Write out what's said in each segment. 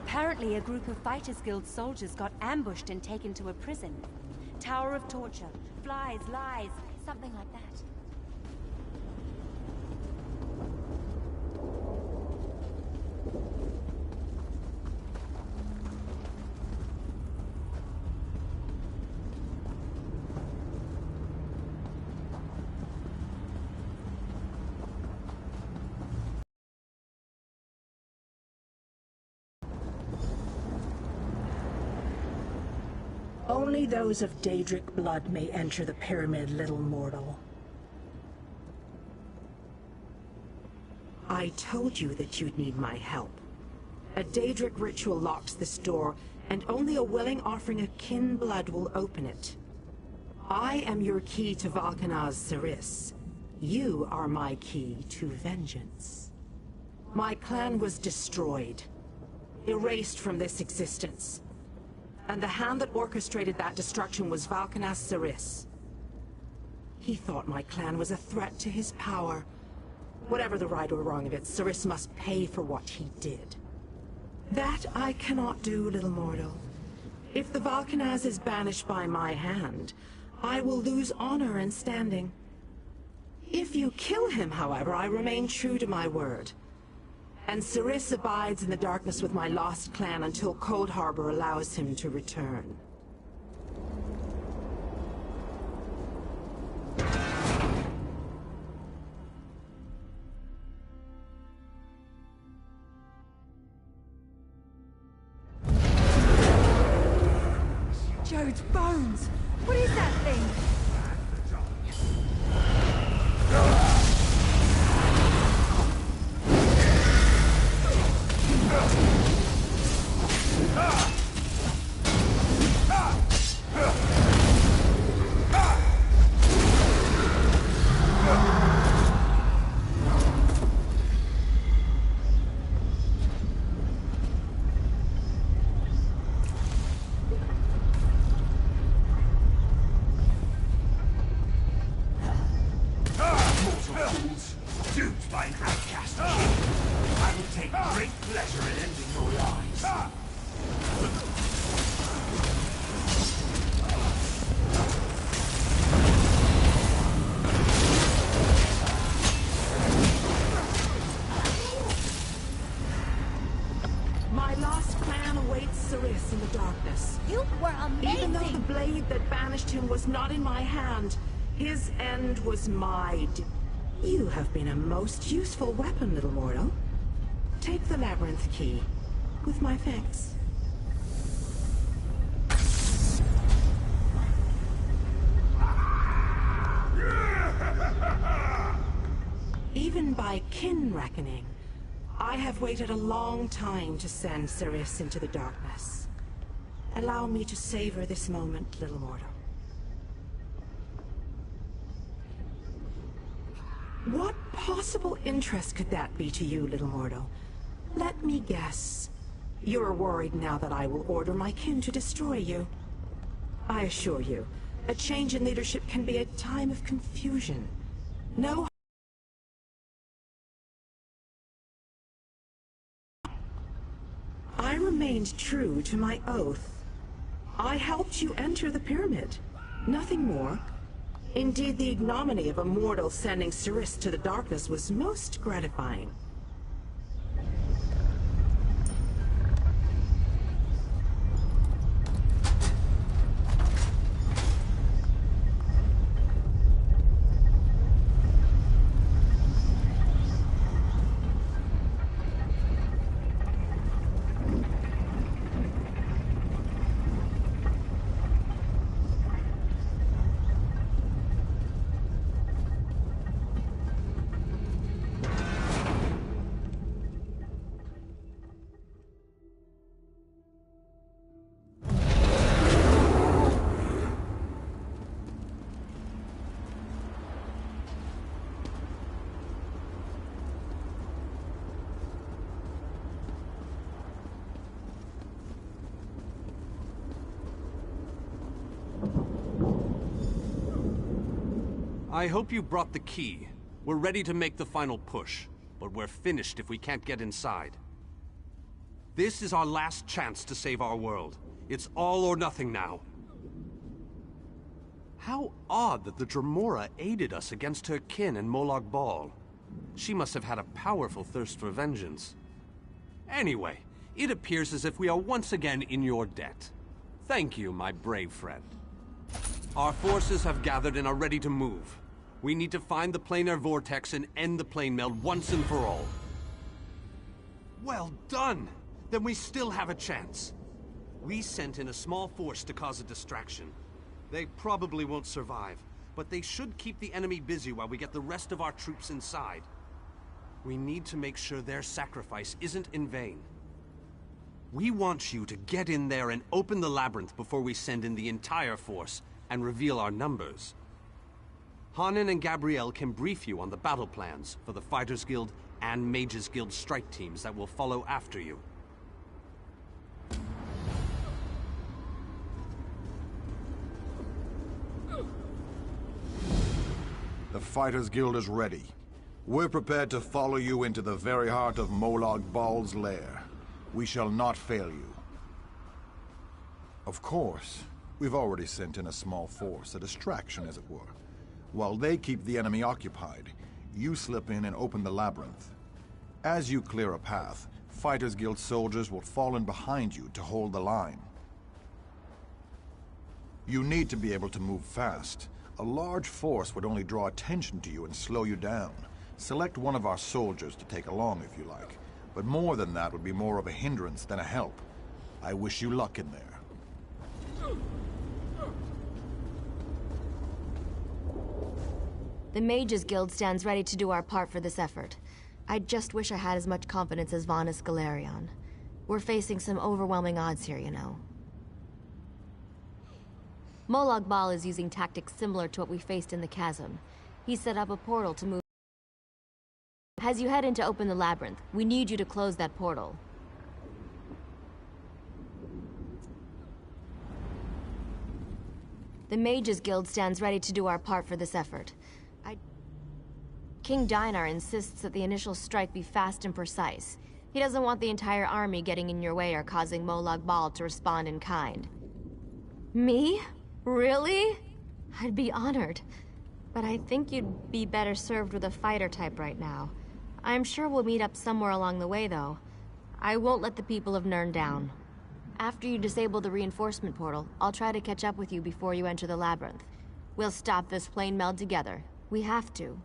Apparently, a group of Fighters Guild soldiers got ambushed and taken to a prison. Tower of Torture, flies, lies, something like that. Only those of Daedric blood may enter the pyramid, little mortal. I told you that you'd need my help. A Daedric ritual locks this door, and only a willing offering of kin blood will open it. I am your key to Valkanaz Saris. You are my key to vengeance. My clan was destroyed, erased from this existence. And the hand that orchestrated that destruction was Valkanaz Saris. He thought my clan was a threat to his power. Whatever the right or wrong of it, Saris must pay for what he did. That I cannot do, little mortal. If the Valkanaz is banished by my hand, I will lose honor and standing. If you kill him, however, I remain true to my word. And Saris abides in the darkness with my lost clan until Coldharbour allows him to return. Jode's bones! What is that thing? Duped by an outcast. I will take great pleasure in ending your lives. My lost clan awaits Saris in the darkness. You were amazing! Even though the blade that banished him was not in my hand, his end was my You have been a most useful weapon, little mortal. Take the labyrinth key, with my thanks. Even by kin reckoning, I have waited a long time to send Saris into the darkness. Allow me to savor this moment, little mortal. What possible interest could that be to you, little mortal? Let me guess. You're worried now that I will order my kin to destroy you. I assure you, a change in leadership can be a time of confusion. No. I remained true to my oath. I helped you enter the pyramid. Nothing more. Indeed, the ignominy of a mortal sending Saris to the darkness was most gratifying. I hope you brought the key. We're ready to make the final push, but we're finished if we can't get inside. This is our last chance to save our world. It's all or nothing now. How odd that the Dremora aided us against her kin in Molag Bal. She must have had a powerful thirst for vengeance. Anyway, it appears as if we are once again in your debt. Thank you, my brave friend. Our forces have gathered and are ready to move. We need to find the planar vortex and end the plane meld once and for all. Well done! Then we still have a chance. We sent in a small force to cause a distraction. They probably won't survive, but they should keep the enemy busy while we get the rest of our troops inside. We need to make sure their sacrifice isn't in vain. We want you to get in there and open the labyrinth before we send in the entire force and reveal our numbers. Hanan and Gabrielle can brief you on the battle plans for the Fighters Guild and Mages Guild strike teams that will follow after you. The Fighters Guild is ready. We're prepared to follow you into the very heart of Molag Bal's lair. We shall not fail you. Of course, we've already sent in a small force, a distraction as it were. While they keep the enemy occupied, you slip in and open the labyrinth. As you clear a path, Fighters Guild soldiers will fall in behind you to hold the line. You need to be able to move fast. A large force would only draw attention to you and slow you down. Select one of our soldiers to take along if you like, but more than that would be more of a hindrance than a help. I wish you luck in there. The Mages Guild stands ready to do our part for this effort. I just wish I had as much confidence as Vanus Galerion. We're facing some overwhelming odds here, you know. Molag Bal is using tactics similar to what we faced in the chasm. He set up a portal to move. As you head in to open the labyrinth, we need you to close that portal. The Mages Guild stands ready to do our part for this effort. King Dinar insists that the initial strike be fast and precise. He doesn't want the entire army getting in your way or causing Molag Bal to respond in kind. Me? Really? I'd be honored. But I think you'd be better served with a fighter type right now. I'm sure we'll meet up somewhere along the way, though. I won't let the people of Nirn down. After you disable the reinforcement portal, I'll try to catch up with you before you enter the labyrinth. We'll stop this plane meld together. We have to.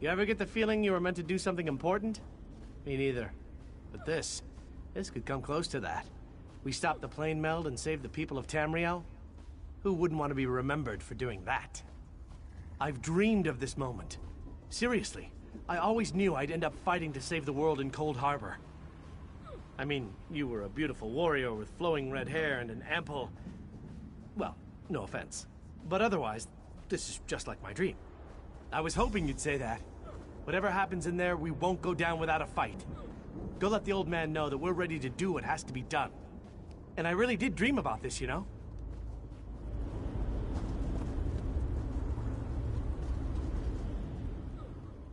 You ever get the feeling you were meant to do something important? Me neither. But this could come close to that. We stopped the plane meld and saved the people of Tamriel? Who wouldn't want to be remembered for doing that? I've dreamed of this moment. Seriously, I always knew I'd end up fighting to save the world in Coldharbour. I mean, you were a beautiful warrior with flowing red hair and an ample... Well, no offense. But otherwise, this is just like my dream. I was hoping you'd say that. Whatever happens in there, we won't go down without a fight. Go let the old man know that we're ready to do what has to be done. And I really did dream about this, you know?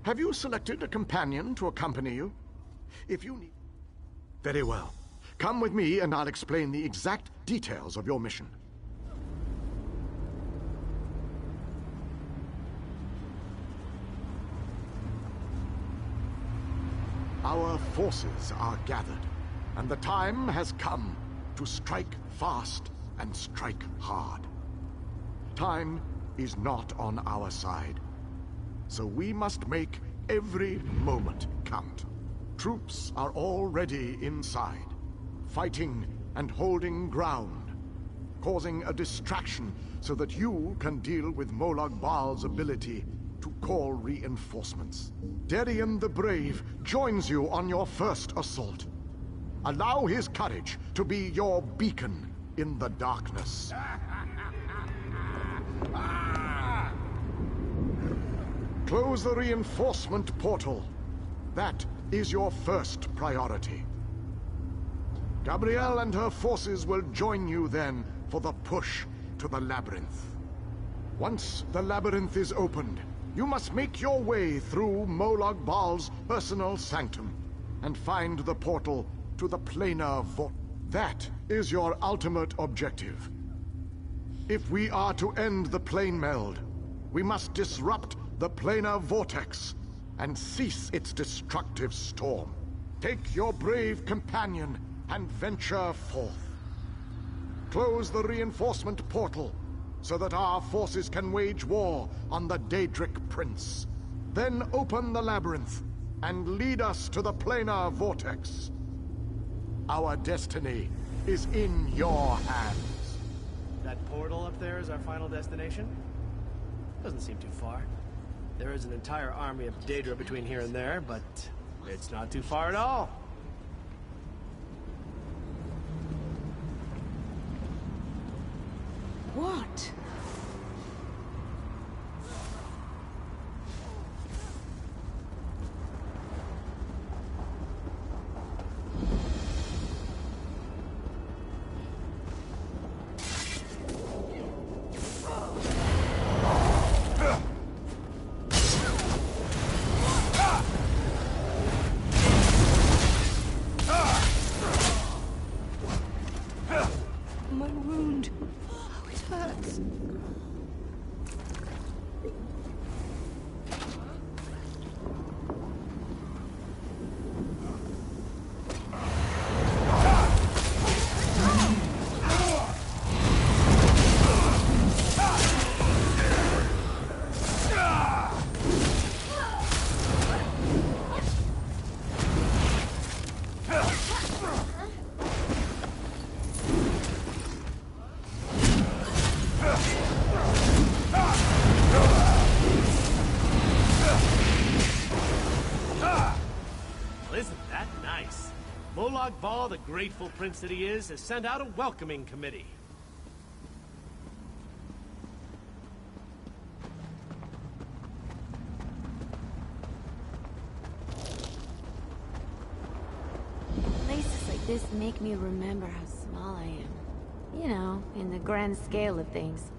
Have you selected a companion to accompany you? If you need... Very well. Come with me and I'll explain the exact details of your mission. Our forces are gathered, and the time has come to strike fast and strike hard. Time is not on our side, so we must make every moment count. Troops are already inside, fighting and holding ground, causing a distraction so that you can deal with Molag Bal's ability to call reinforcements. Darian the Brave joins you on your first assault. Allow his courage to be your beacon in the darkness. Close the reinforcement portal. That is your first priority. Gabrielle and her forces will join you then for the push to the labyrinth. Once the labyrinth is opened, You must make your way through Molag Bal's personal sanctum and find the portal to the planar vault. That is your ultimate objective. If we are to end the plane meld, we must disrupt the planar vortex and cease its destructive storm. Take your brave companion and venture forth. Close the reinforcement portal so that our forces can wage war on the Daedric Prince. Then open the labyrinth and lead us to the planar vortex. Our destiny is in your hands. That portal up there is our final destination? Doesn't seem too far. There is an entire army of Daedra between here and there, but it's not too far at all. What? My wound. Oh, it hurts. Isn't that nice? Molag Bal, the grateful prince that he is, has sent out a welcoming committee. Places like this make me remember how small I am. You know, in the grand scale of things.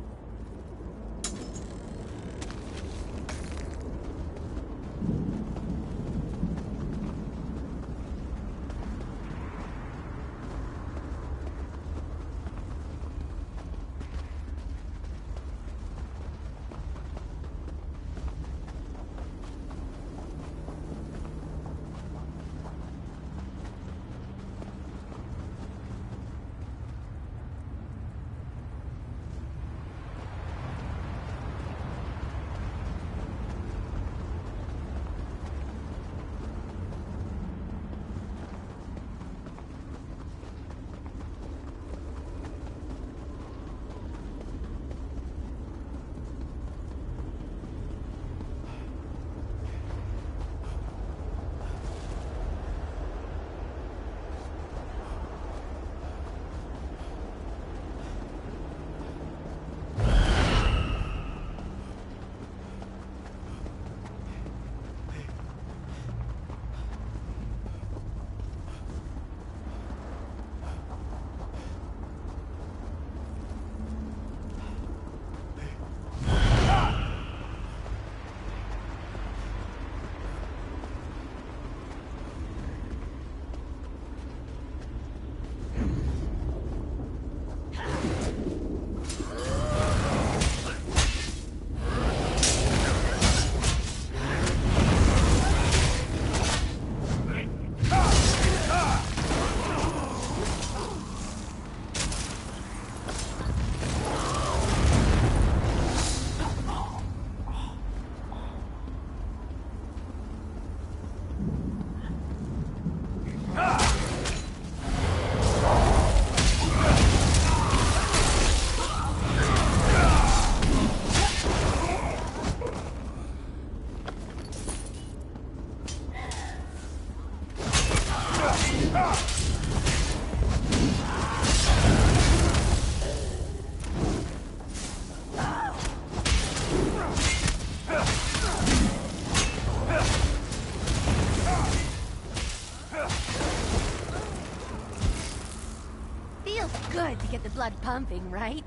Feels good to get the blood pumping, right?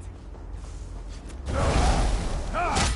Ah!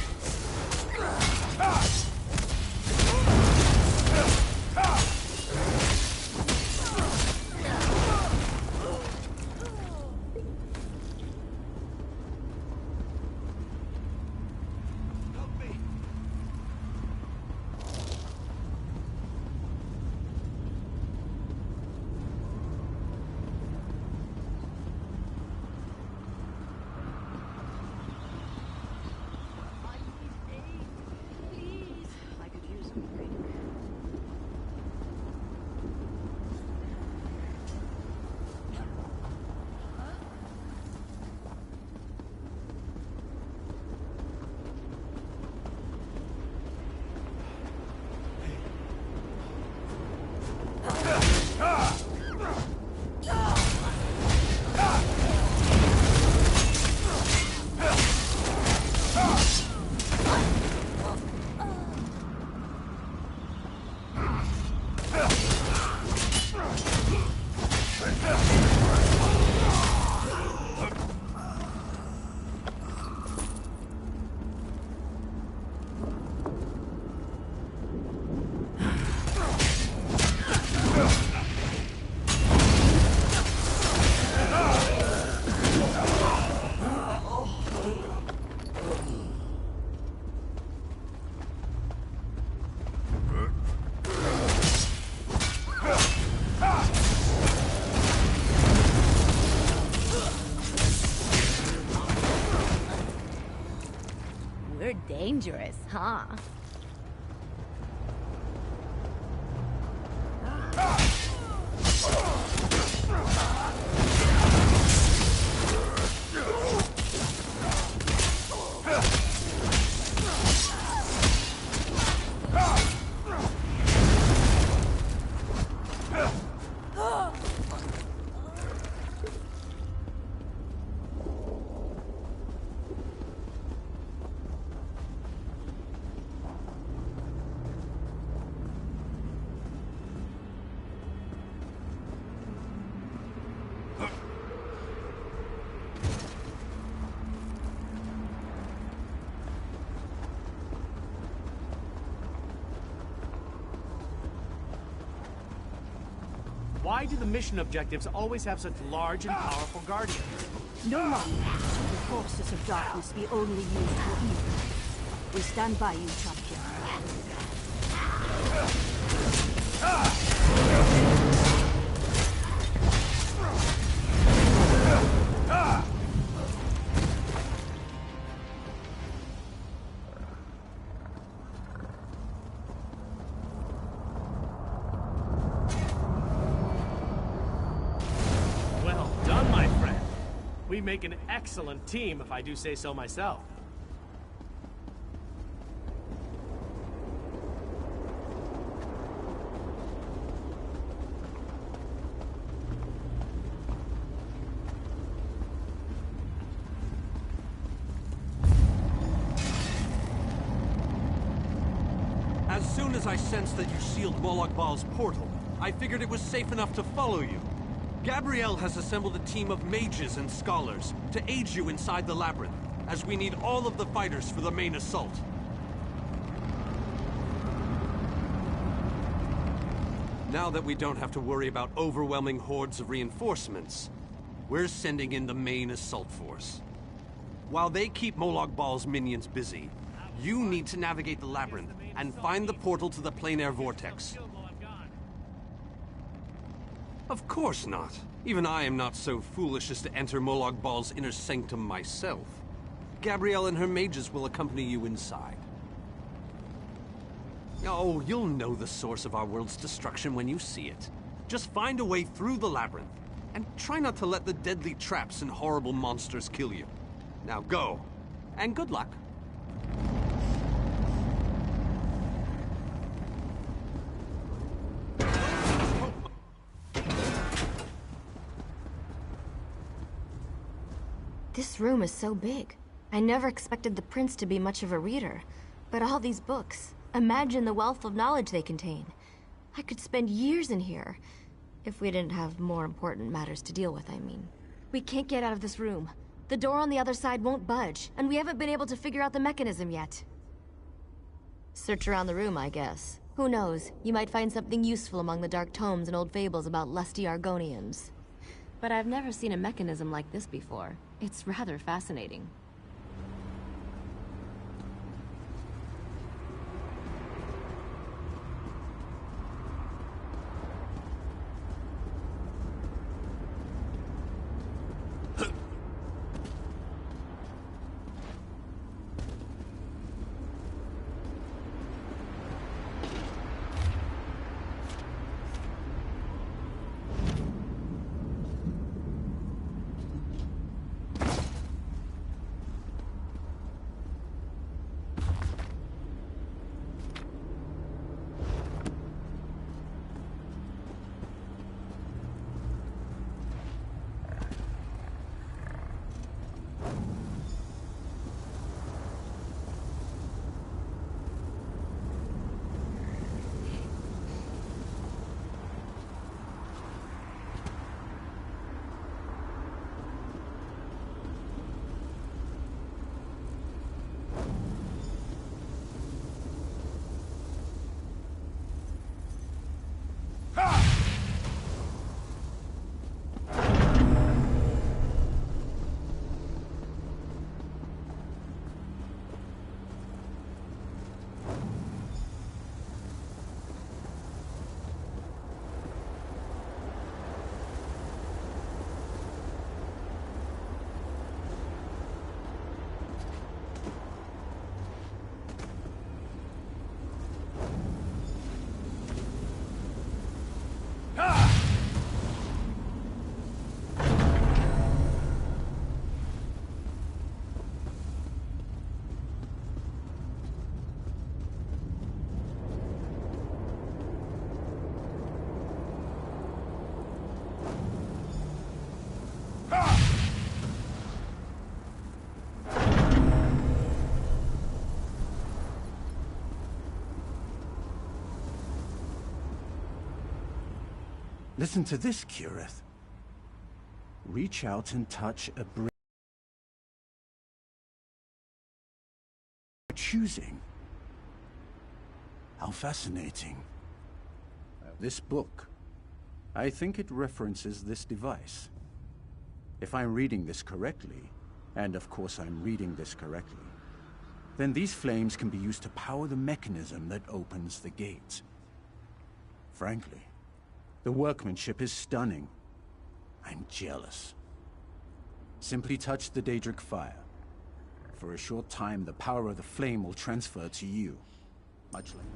Dangerous, huh? Why do the mission objectives always have such large and powerful guardians? No longer will the forces of darkness be only used for evil. We stand by you, champion. Well done, my friend. We make an excellent team, if I do say so myself. As soon as I sensed that you sealed Molag Bal's portal, I figured it was safe enough to follow you. Gabrielle has assembled a team of mages and scholars to aid you inside the labyrinth, as we need all of the fighters for the main assault. Now that we don't have to worry about overwhelming hordes of reinforcements, we're sending in the main assault force. While they keep Molag Bal's minions busy, you need to navigate the labyrinth and find the portal to the plein air vortex. Of course not. Even I am not so foolish as to enter Molag Bal's inner sanctum myself. Gabrielle and her mages will accompany you inside. Oh, you'll know the source of our world's destruction when you see it. Just find a way through the labyrinth, and try not to let the deadly traps and horrible monsters kill you. Now go, and good luck. This room is so big. I never expected the prince to be much of a reader. But all these books, imagine the wealth of knowledge they contain. I could spend years in here. If we didn't have more important matters to deal with, I mean. We can't get out of this room. The door on the other side won't budge, and we haven't been able to figure out the mechanism yet. Search around the room, I guess. Who knows? You might find something useful among the dark tomes and old fables about lusty Argonians. But I've never seen a mechanism like this before. It's rather fascinating. Listen to this, Kirith. Reach out and touch a bridge. Choosing. How fascinating. This book. I think it references this device. If I'm reading this correctly, and of course I'm reading this correctly, then these flames can be used to power the mechanism that opens the gates. Frankly, the workmanship is stunning. I'm jealous. Simply touch the Daedric fire. For a short time, the power of the flame will transfer to you. Much later.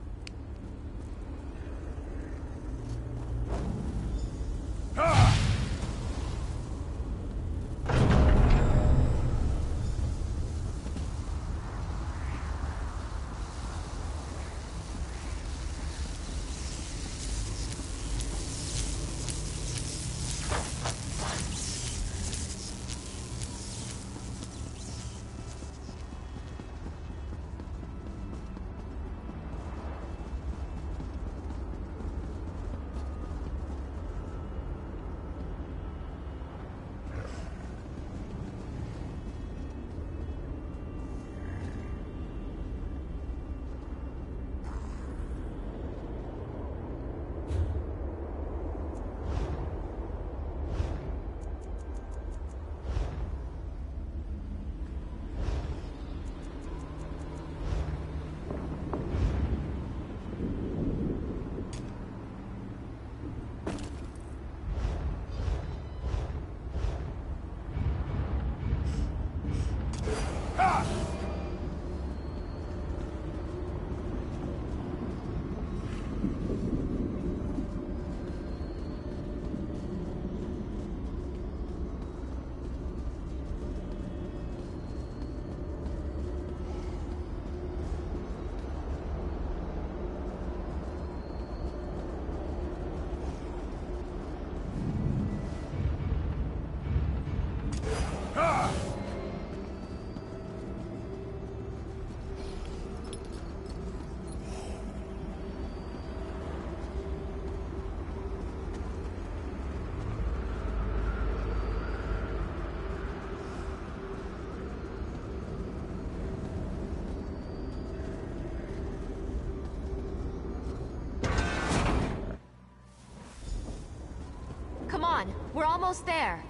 Come on, we're almost there.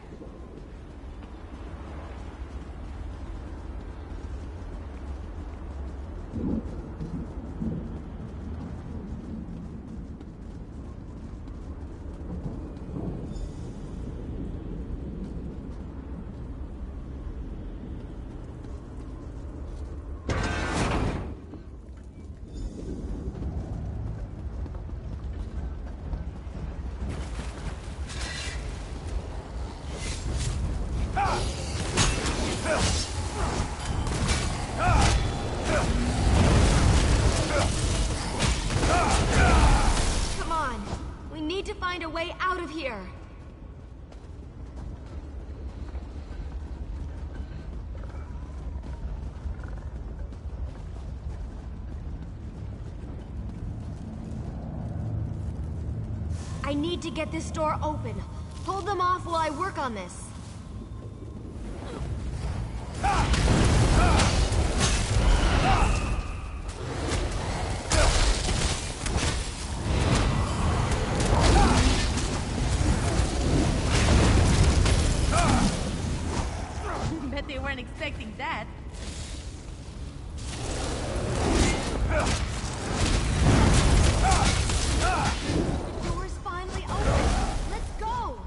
Find a way out of here. I need to get this door open. Hold them off while I work on this. They weren't expecting that. The door's finally open. Let's go.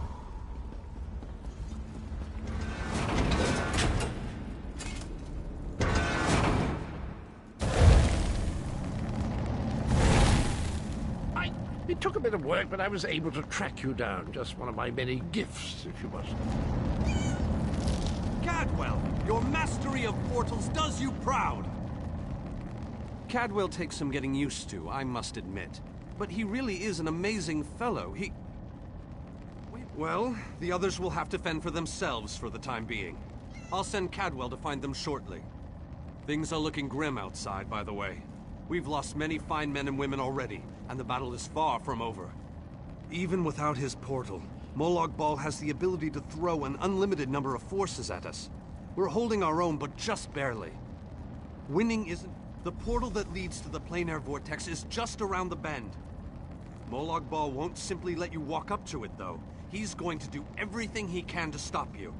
It took a bit of work, but I was able to track you down. Just one of my many gifts, if you must. Cadwell, your mastery of portals does you proud! Cadwell takes some getting used to, I must admit. But he really is an amazing fellow. Well, the others will have to fend for themselves for the time being. I'll send Cadwell to find them shortly. Things are looking grim outside, by the way. We've lost many fine men and women already, and the battle is far from over. Even without his portal, Molag Bal has the ability to throw an unlimited number of forces at us. We're holding our own, but just barely. Winning isn't... The portal that leads to the planar vortex is just around the bend. Molag Bal won't simply let you walk up to it, though. He's going to do everything he can to stop you.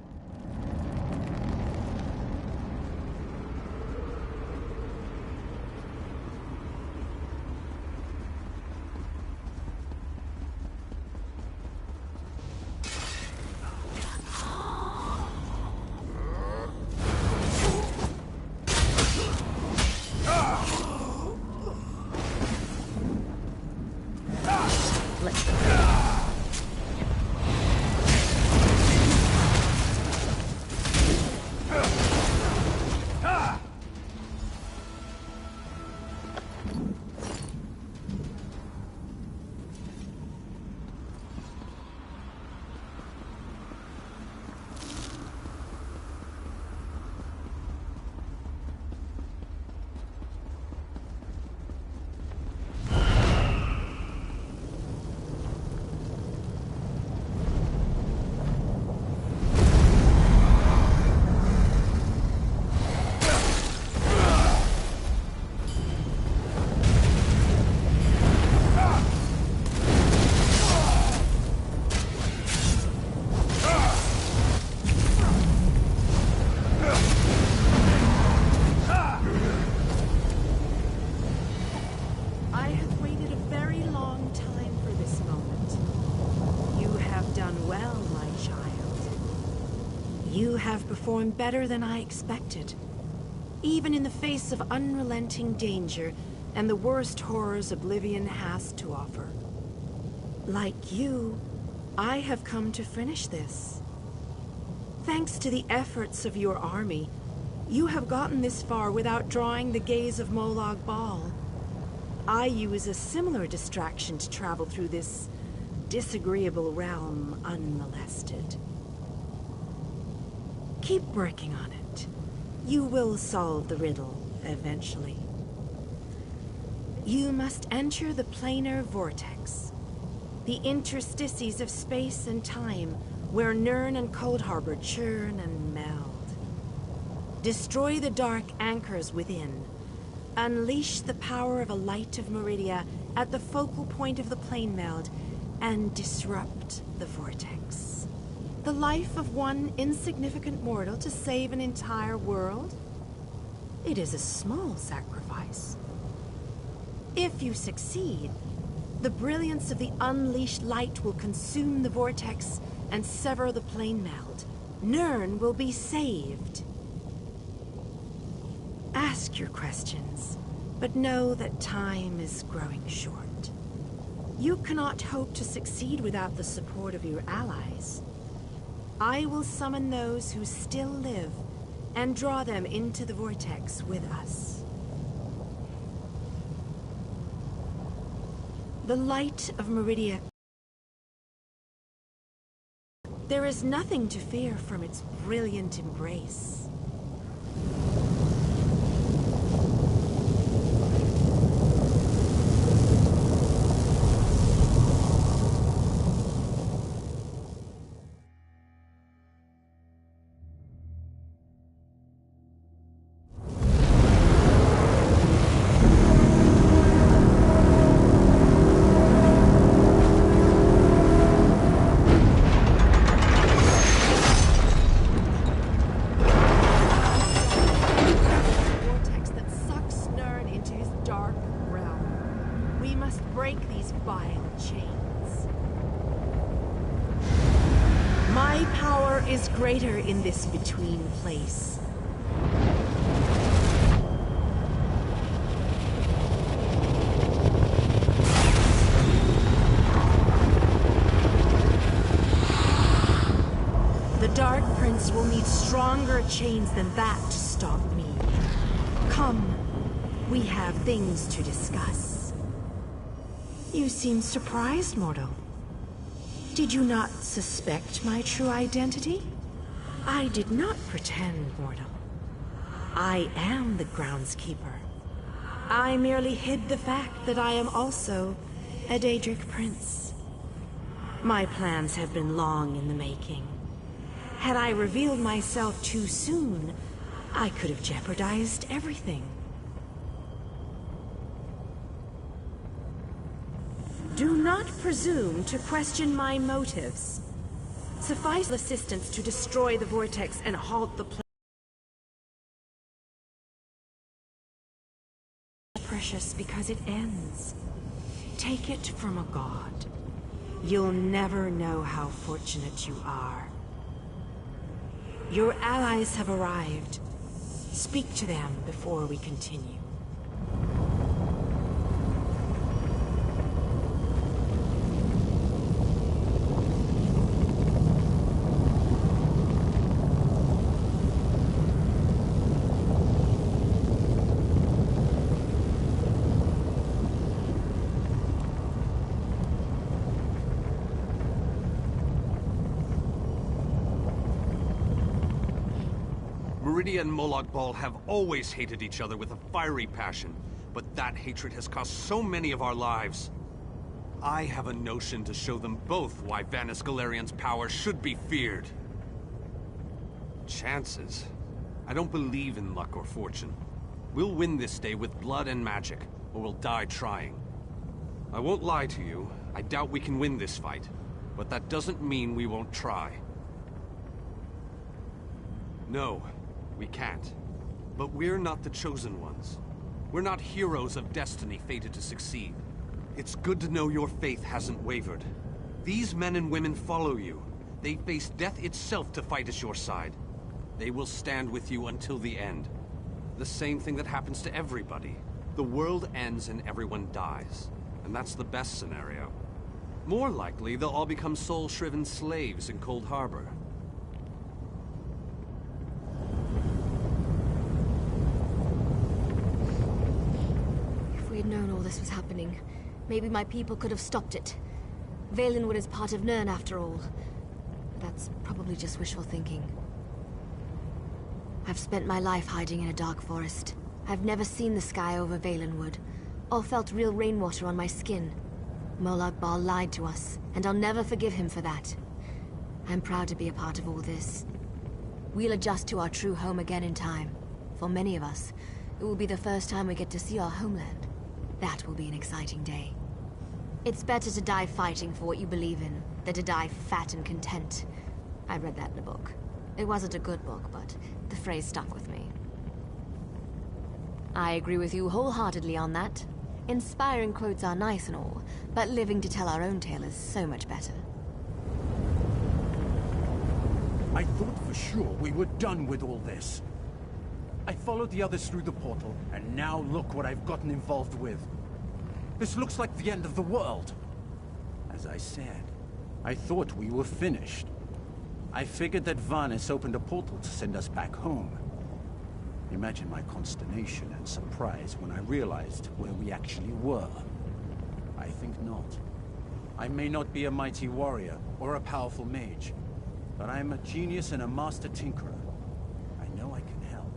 You have performed better than I expected. Even in the face of unrelenting danger and the worst horrors Oblivion has to offer. Like you, I have come to finish this. Thanks to the efforts of your army, you have gotten this far without drawing the gaze of Molag Bal. I use a similar distraction to travel through this disagreeable realm unmolested. Keep working on it. You will solve the riddle eventually. You must enter the planar vortex, the interstices of space and time where Nirn and Coldharbour churn and meld. Destroy the dark anchors within. Unleash the power of a light of Meridia at the focal point of the plane meld and disrupt the vortex. The life of one insignificant mortal to save an entire world? It is a small sacrifice. If you succeed, the brilliance of the unleashed light will consume the vortex and sever the plane meld. Nirn will be saved. Ask your questions, but know that time is growing short. You cannot hope to succeed without the support of your allies. I will summon those who still live and draw them into the vortex with us. The light of Meridia. There is nothing to fear from its brilliant embrace. My power is greater in this between place. The Dark Prince will need stronger chains than that to stop me. Come, we have things to discuss. You seem surprised, mortal. Did you not suspect my true identity? I did not pretend, mortal. I am the groundskeeper. I merely hid the fact that I am also a Daedric prince. My plans have been long in the making. Had I revealed myself too soon, I could have jeopardized everything. Do not presume to question my motives. Suffice assistance to destroy the vortex and halt the precious because it ends. Take it from a god. You'll never know how fortunate you are. Your allies have arrived. Speak to them before we continue. Meridia and Molag Bal have always hated each other with a fiery passion, but that hatred has cost so many of our lives. I have a notion to show them both why Vanis Galarian's power should be feared. Chances? I don't believe in luck or fortune. We'll win this day with blood and magic, or we'll die trying. I won't lie to you, I doubt we can win this fight, but that doesn't mean we won't try. No. We can't. But we're not the chosen ones. We're not heroes of destiny fated to succeed. It's good to know your faith hasn't wavered. These men and women follow you. They face death itself to fight at your side. They will stand with you until the end. The same thing that happens to everybody. The world ends and everyone dies. And that's the best scenario. More likely, they'll all become soul-shriven slaves in Coldharbour. If we'd known all this was happening, maybe my people could have stopped it. Valenwood is part of Nirn after all. But that's probably just wishful thinking. I've spent my life hiding in a dark forest. I've never seen the sky over Valenwood, or felt real rainwater on my skin. Molag Bal lied to us, and I'll never forgive him for that. I'm proud to be a part of all this. We'll adjust to our true home again in time. For many of us, it will be the first time we get to see our homeland. That will be an exciting day. It's better to die fighting for what you believe in, than to die fat and content. I read that in a book. It wasn't a good book, but the phrase stuck with me. I agree with you wholeheartedly on that. Inspiring quotes are nice and all, but living to tell our own tale is so much better. I thought for sure we were done with all this. I followed the others through the portal, and now look what I've gotten involved with. This looks like the end of the world. As I said, I thought we were finished. I figured that Vanis opened a portal to send us back home. Imagine my consternation and surprise when I realized where we actually were. I think not. I may not be a mighty warrior or a powerful mage, but I am a genius and a master tinkerer. I know I can help,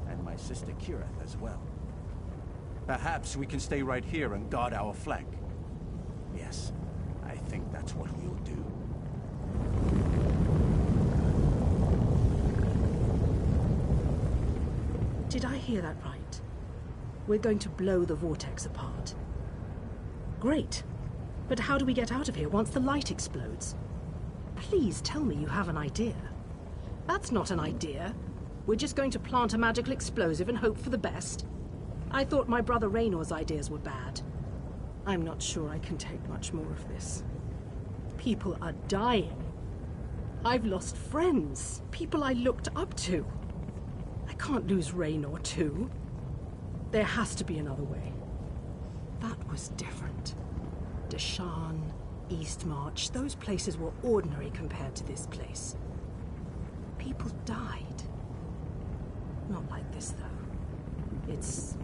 and my sister Kirith as well. Perhaps we can stay right here and guard our flank. Yes, I think that's what we'll do. Did I hear that right? We're going to blow the vortex apart. Great. But how do we get out of here once the light explodes? Please tell me you have an idea. That's not an idea. We're just going to plant a magical explosive and hope for the best. I thought my brother Raynor's ideas were bad. I'm not sure I can take much more of this. People are dying. I've lost friends, people I looked up to. I can't lose Raynor too. There has to be another way. That was different. Deshaan, Eastmarch, those places were ordinary compared to this place. People died. Not like this, though. It's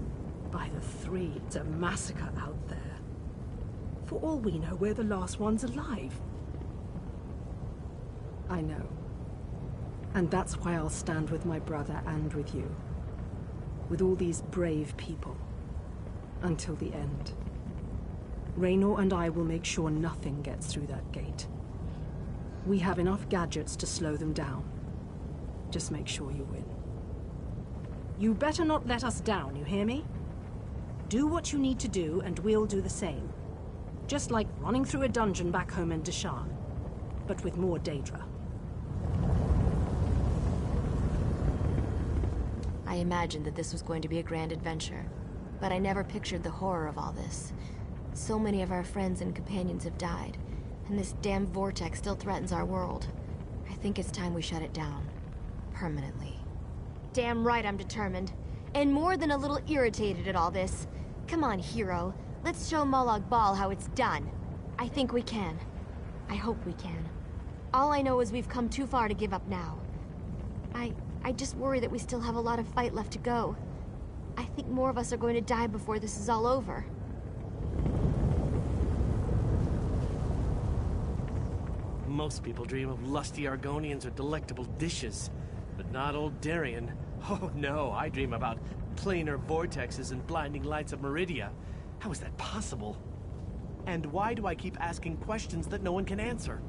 by the three. It's a massacre out there. For all we know, we're the last ones alive. I know. And that's why I'll stand with my brother and with you. With all these brave people. Until the end. Raynor and I will make sure nothing gets through that gate. We have enough gadgets to slow them down. Just make sure you win. You better not let us down, you hear me? Do what you need to do, and we'll do the same. Just like running through a dungeon back home in Deshan, but with more Daedra. I imagined that this was going to be a grand adventure, but I never pictured the horror of all this. So many of our friends and companions have died, and this damn vortex still threatens our world. I think it's time we shut it down. Permanently. Damn right I'm determined. And more than a little irritated at all this. Come on, hero. Let's show Molag Bal how it's done. I think we can. I hope we can. All I know is we've come too far to give up now. I just worry that we still have a lot of fight left to go. I think more of us are going to die before this is all over. Most people dream of lusty Argonians or delectable dishes, but not old Darien. Oh no, I dream about planar vortexes and blinding lights of Meridia. How is that possible? And why do I keep asking questions that no one can answer?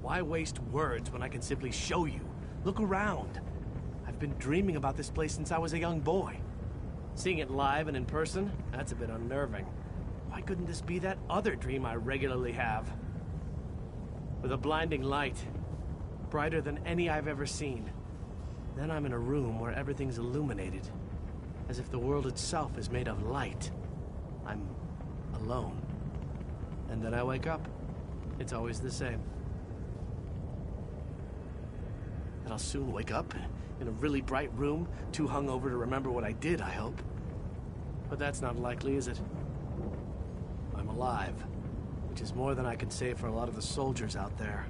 Why waste words when I can simply show you? Look around. I've been dreaming about this place since I was a young boy. Seeing it live and in person, that's a bit unnerving. Why couldn't this be that other dream I regularly have? With a blinding light, brighter than any I've ever seen. Then I'm in a room where everything's illuminated, as if the world itself is made of light. I'm alone. And then I wake up. It's always the same. And I'll soon wake up in a really bright room, too hungover to remember what I did, I hope. But that's not likely, is it? I'm alive, which is more than I can say for a lot of the soldiers out there.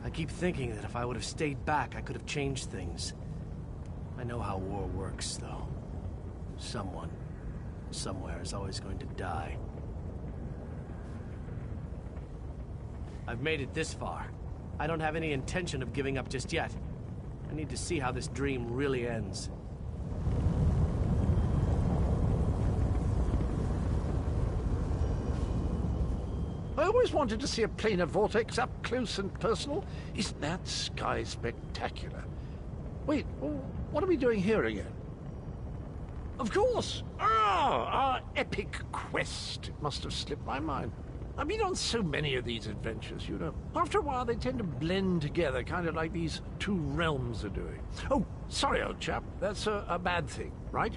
I keep thinking that if I would have stayed back, I could have changed things. I know how war works, though. Someone, somewhere is always going to die. I've made it this far. I don't have any intention of giving up just yet. I need to see how this dream really ends. I always wanted to see a planar vortex up close and personal. Isn't that sky spectacular? Wait, what are we doing here again? Of course! Ah, our epic quest. It must have slipped my mind. I've been on so many of these adventures, you know. After a while, they tend to blend together, kind of like these two realms are doing. Oh, sorry, old chap. That's a bad thing, right?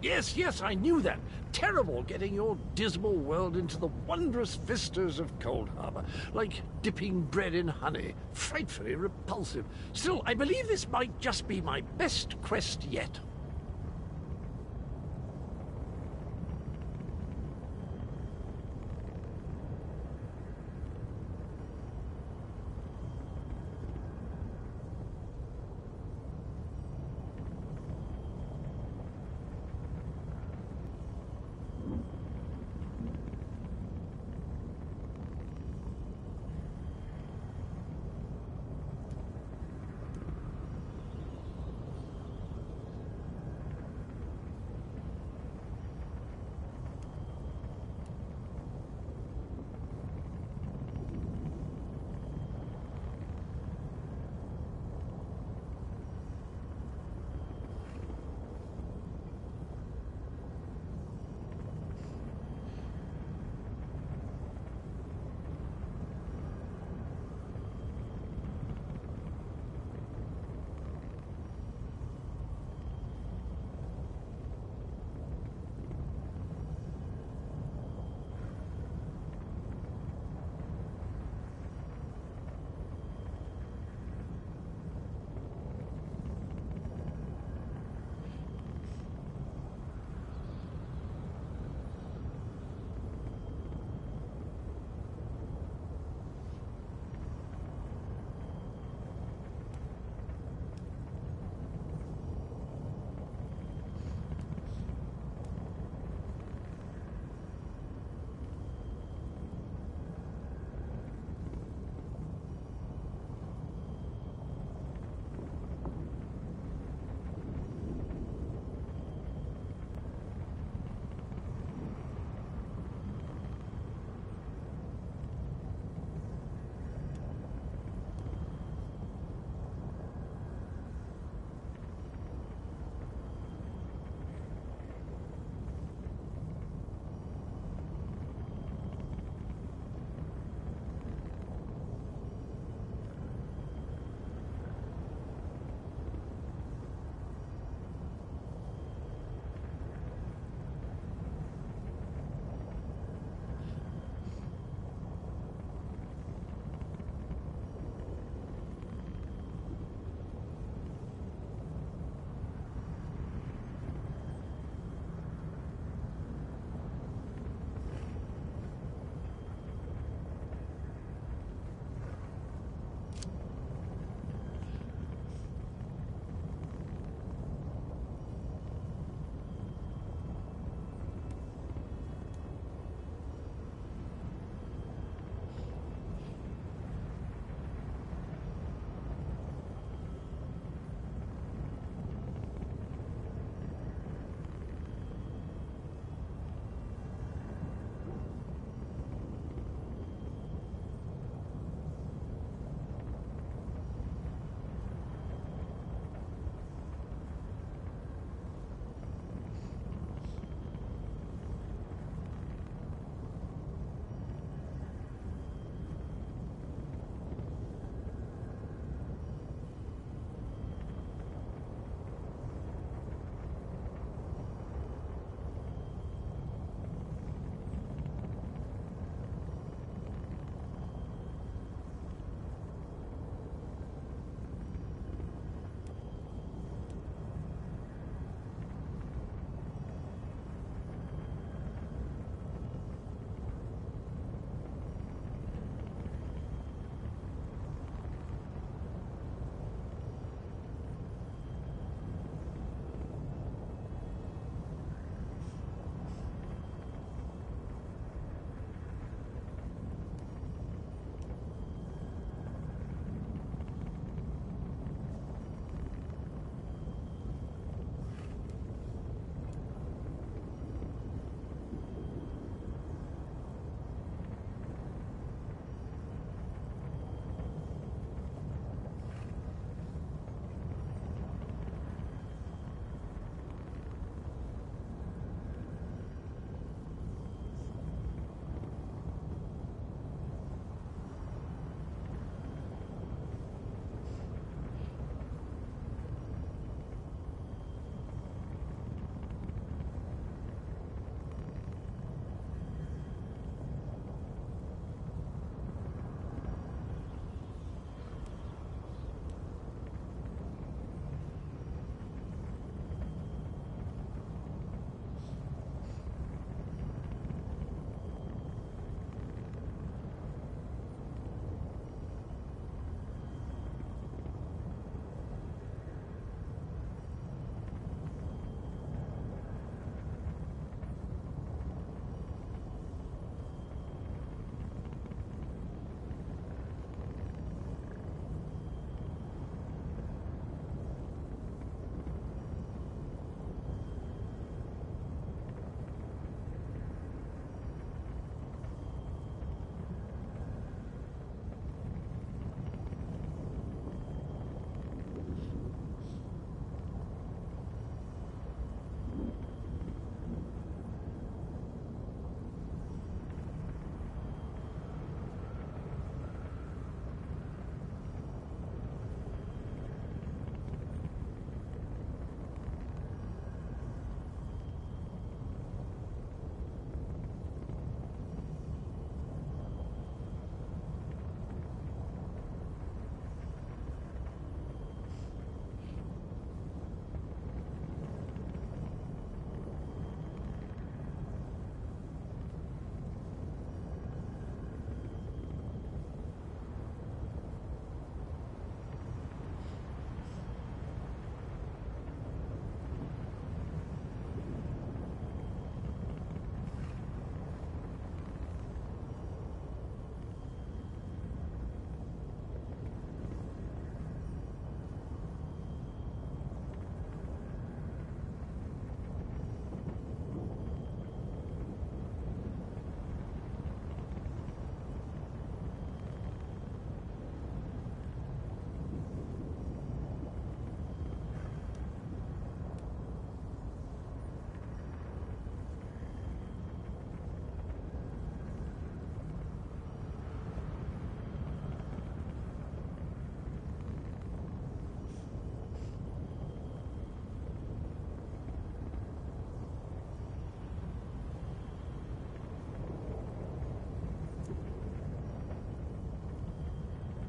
Yes, I knew that. Terrible getting your dismal world into the wondrous vistas of Coldharbour. Like dipping bread in honey. Frightfully repulsive. Still, I believe this might just be my best quest yet.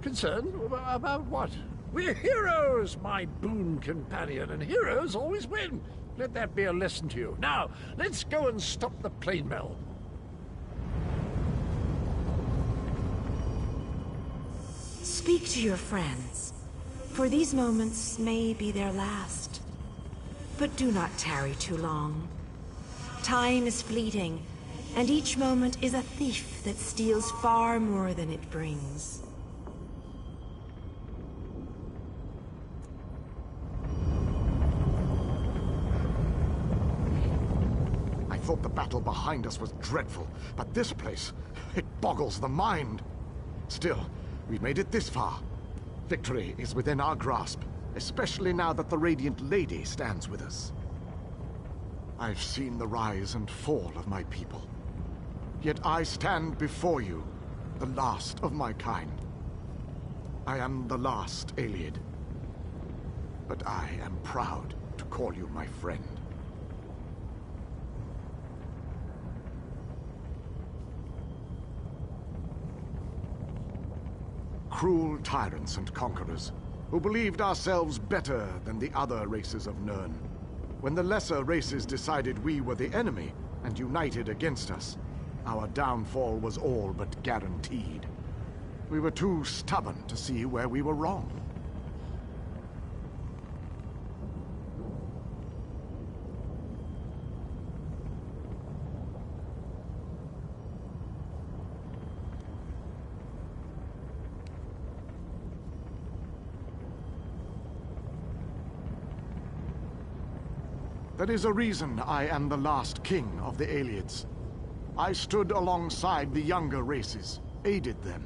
Concerned? About what? We're heroes, my boon companion, and heroes always win. Let that be a lesson to you. Now, let's go and stop the plane meld. Speak to your friends, for these moments may be their last. But do not tarry too long. Time is fleeting, and each moment is a thief that steals far more than it brings. I thought the battle behind us was dreadful, but this place, it boggles the mind. Still, we've made it this far. Victory is within our grasp, especially now that the Radiant Lady stands with us. I've seen the rise and fall of my people. Yet I stand before you, the last of my kind. I am the last Ayleid. But I am proud to call you my friend. Cruel tyrants and conquerors, who believed ourselves better than the other races of Nirn. When the lesser races decided we were the enemy and united against us, our downfall was all but guaranteed. We were too stubborn to see where we were wrong. That is a reason I am the last king of the Ayleids. I stood alongside the younger races, aided them.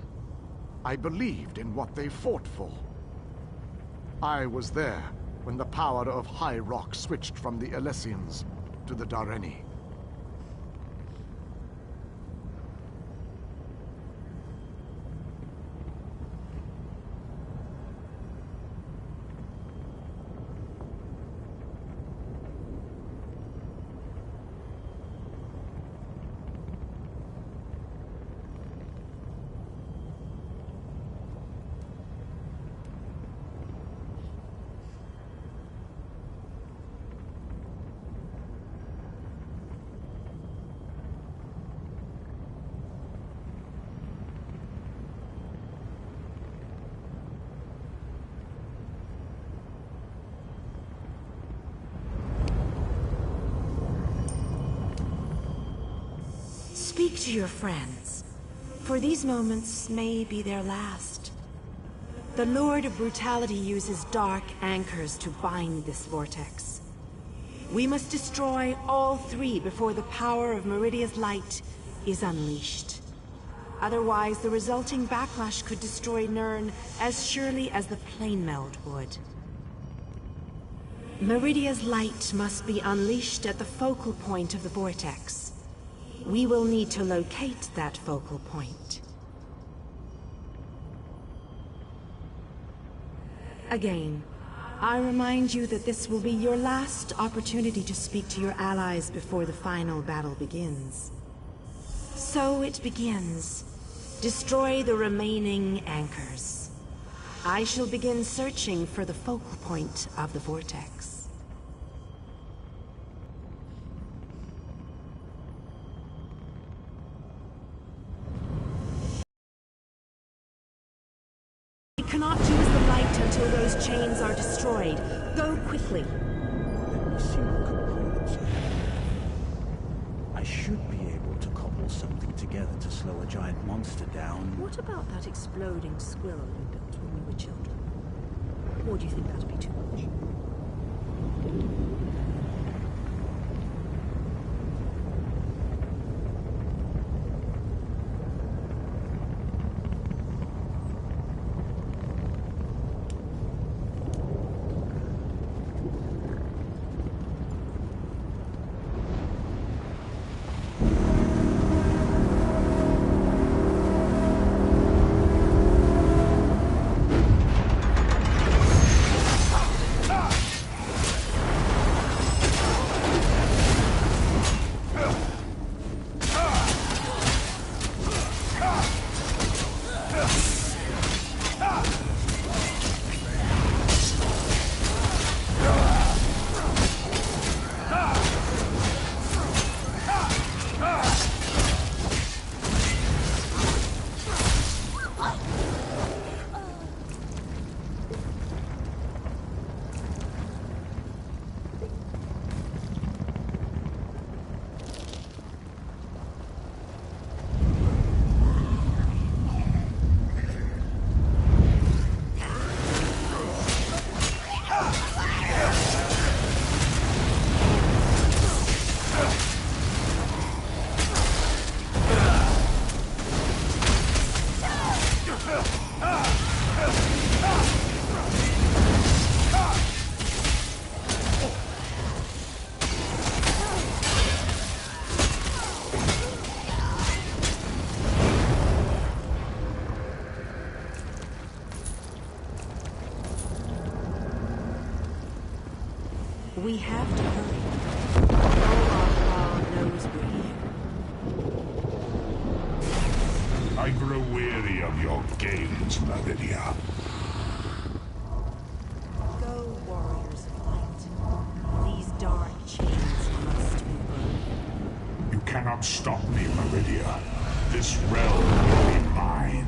I believed in what they fought for. I was there when the power of High Rock switched from the Alessians to the Dareni. Speak to your friends, for these moments may be their last. The Lord of Brutality uses dark anchors to bind this vortex. We must destroy all three before the power of Meridia's light is unleashed. Otherwise, the resulting backlash could destroy Nirn as surely as the plane meld would. Meridia's light must be unleashed at the focal point of the vortex. We will need to locate that focal point. Again, I remind you that this will be your last opportunity to speak to your allies before the final battle begins. So it begins. Destroy the remaining anchors. I shall begin searching for the focal point of the vortex. We cannot use the light until those chains are destroyed. Go quickly. Let me see what components I have. I should be able to cobble something together to slow a giant monster down. What about that exploding squirrel you built when we were children? Or do you think that'd be too much? We have to hurry. Molag knows we're here. I grow weary of your games, Meridia. Go, warriors of light. These dark chains must be broken. You cannot stop me, Meridia. This realm will be mine.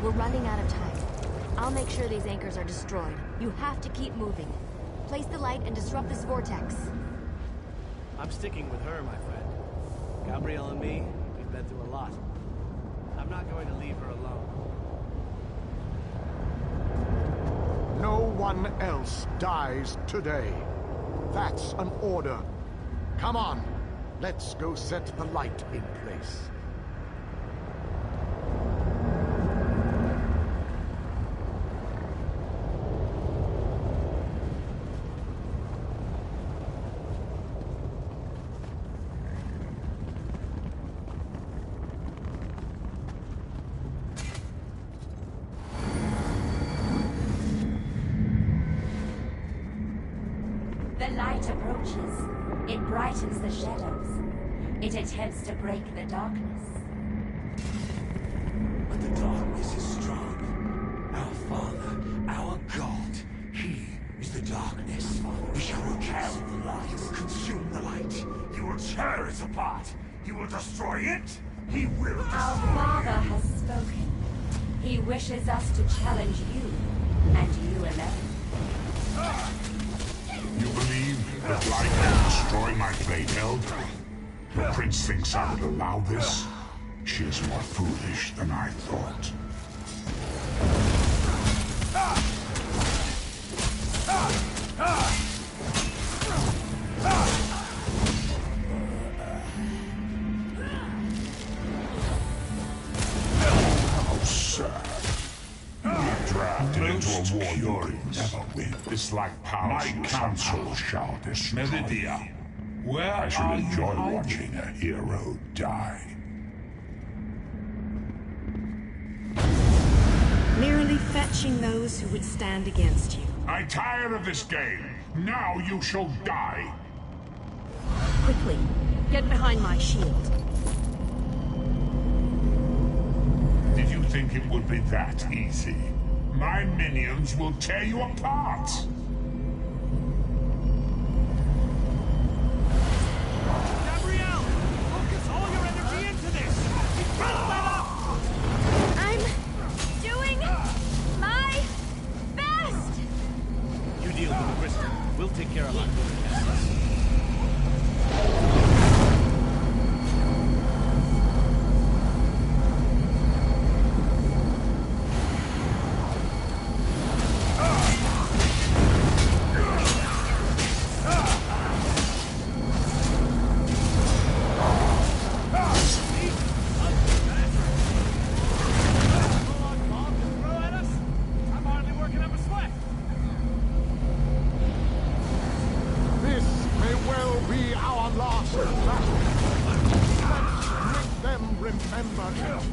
We're running out of time. I'll make sure these anchors are destroyed. You have to keep moving. Place the light and disrupt this vortex. I'm sticking with her, my friend. Gabrielle and me, we've been through a lot. I'm not going to leave her alone. No one else dies today. That's an order. Come on, let's go set the light in place. The light approaches. It brightens the shadows. It attempts to break the darkness. But the darkness is strong. Our Father, our God, He is the darkness. He will carry the light. He will consume the light. He will tear it apart. He will destroy it. He will destroy Our Father has spoken. He wishes us to challenge you, and you alone. You believe that light will destroy my blade held? The prince thinks I would allow this? She is more foolish than I thought. How sad. You were drafted into a war you could never win. This like power my council shall destroy. Meridia, where I shall enjoy watching a hero die. Merely fetching those who would stand against you. I tire of this game. Now you shall die. Quickly, get behind my shield. Did you think it would be that easy? My minions will tear you apart. Gabrielle! Focus all your energy into this! You can't let up! I'm doing my best! You deal with the crystal. We'll take care of our business. This may well be our last battle. Let's make them remember it.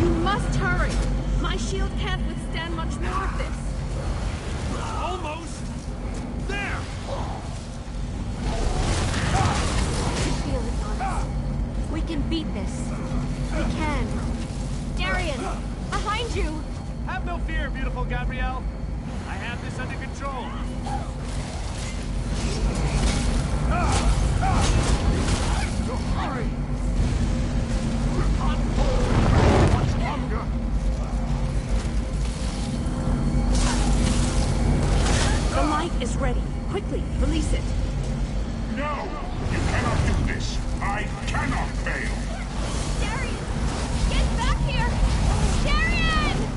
You must hurry! light is ready. Quickly, release it. No! You cannot do this! I cannot fail! Darian! Get back here! Darian!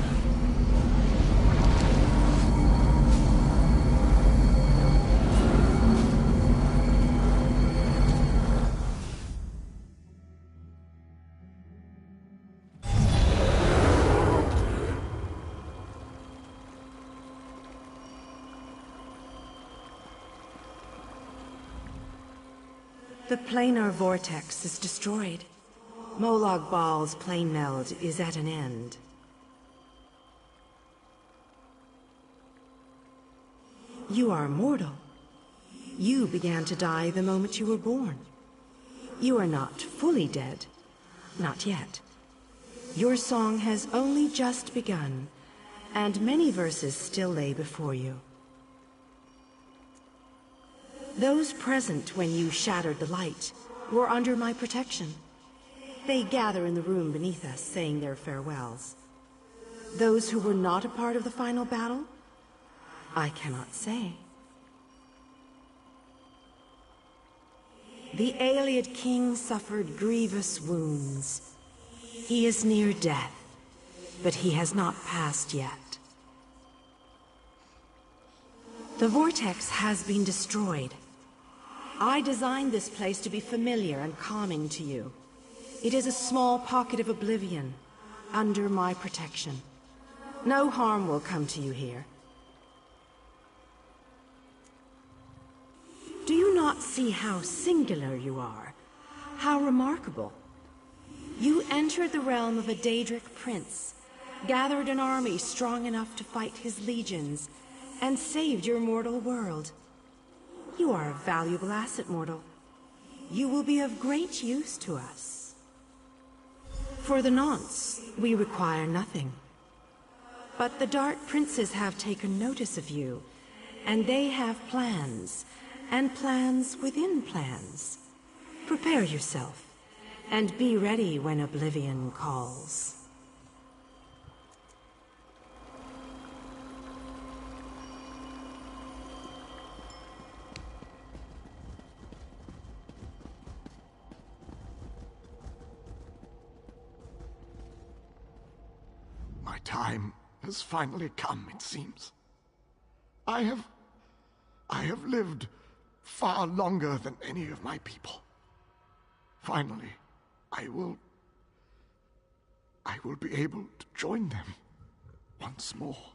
The planar vortex is destroyed. Molag Bal's plane meld is at an end. You are mortal. You began to die the moment you were born. You are not fully dead. Not yet. Your song has only just begun, and many verses still lay before you. Those present when you shattered the light were under my protection. They gather in the room beneath us, saying their farewells. Those who were not a part of the final battle, I cannot say. The Ayleid king suffered grievous wounds. He is near death, but he has not passed yet. The vortex has been destroyed. I designed this place to be familiar and calming to you. It is a small pocket of oblivion, under my protection. No harm will come to you here. Do you not see how singular you are? How remarkable? You entered the realm of a Daedric prince, gathered an army strong enough to fight his legions, and saved your mortal world. You are a valuable asset, mortal. You will be of great use to us. For the nonce, we require nothing. But the Dark Princes have taken notice of you, and they have plans, and plans within plans. Prepare yourself, and be ready when oblivion calls. My time has finally come, it seems. I have lived far longer than any of my people. Finally, I will be able to join them once more.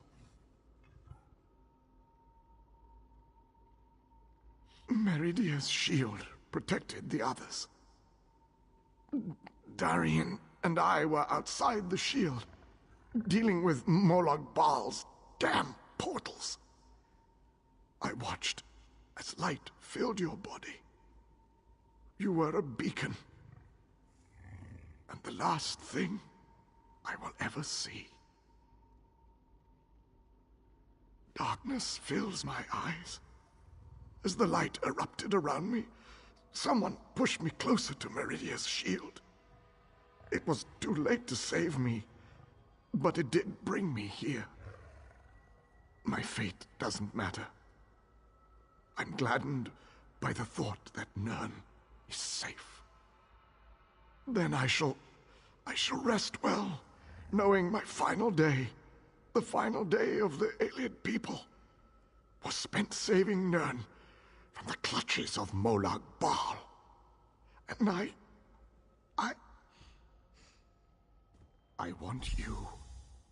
Meridia's shield protected the others. Darian and I were outside the shield, dealing with Molag Bal's damn portals. I watched as light filled your body. You were a beacon, and the last thing I will ever see. Darkness fills my eyes. As the light erupted around me, someone pushed me closer to Meridia's shield. It was too late to save me, but it did bring me here. My fate doesn't matter. I'm gladdened by the thought that Nirn is safe. Then I shall rest well, knowing my final day, the final day of the Ayleid people, was spent saving Nirn from the clutches of Molag Bal. And I want you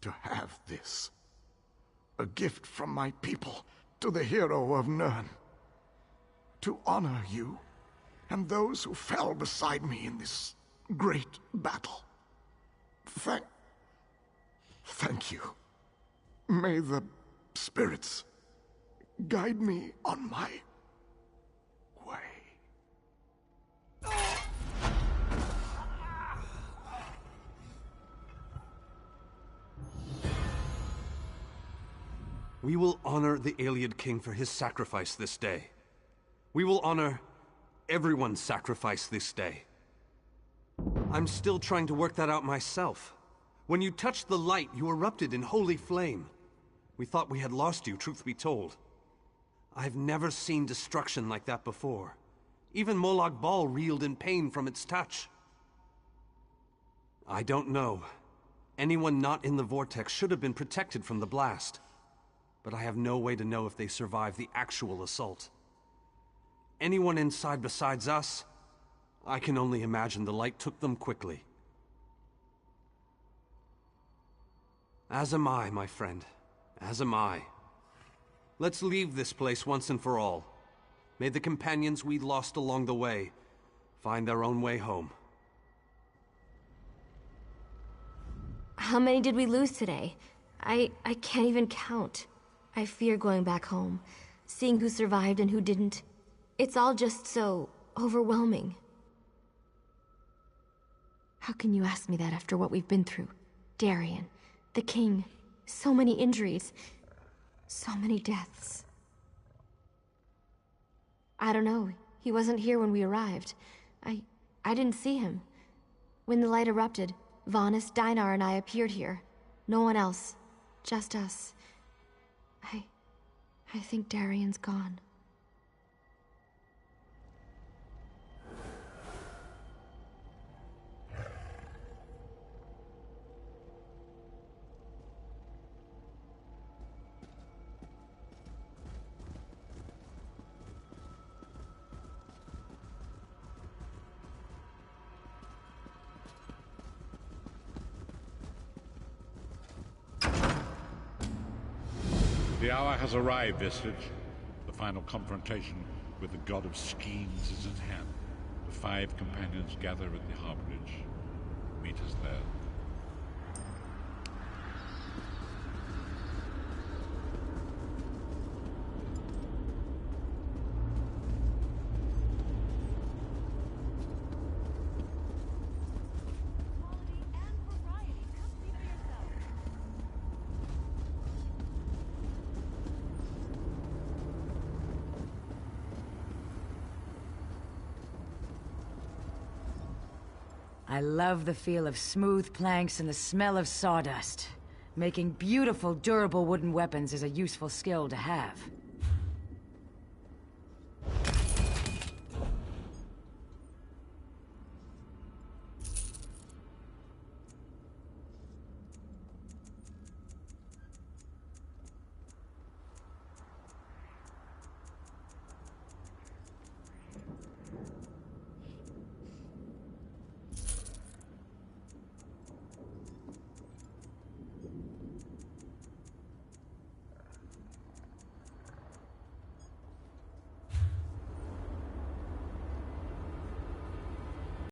to have this. A gift from my people to the hero of Nirn. To honor you and those who fell beside me in this great battle. Thank you. May the spirits guide me on my way. We will honor the Ayleid king for his sacrifice this day. We will honor everyone's sacrifice this day. I'm still trying to work that out myself. When you touched the light, you erupted in holy flame. We thought we had lost you, truth be told. I've never seen destruction like that before. Even Molag Bal reeled in pain from its touch. I don't know. Anyone not in the vortex should have been protected from the blast. But I have no way to know if they survived the actual assault. Anyone inside besides us? I can only imagine the light took them quickly. As am I, my friend. As am I. Let's leave this place once and for all. May the companions we lost along the way find their own way home. How many did we lose today? I can't even count. I fear going back home, seeing who survived and who didn't. It's all just so overwhelming. How can you ask me that after what we've been through? Darien, the king, so many injuries, so many deaths. I don't know. He wasn't here when we arrived. I didn't see him. When the light erupted, Vanis, Dinar, and I appeared here. No one else. Just us. I think Darien's gone. The hour has arrived, Visage. The final confrontation with the god of schemes is at hand. The 5 companions gather at the harborage. Meet us there. I love the feel of smooth planks and the smell of sawdust. Making beautiful, durable wooden weapons is a useful skill to have.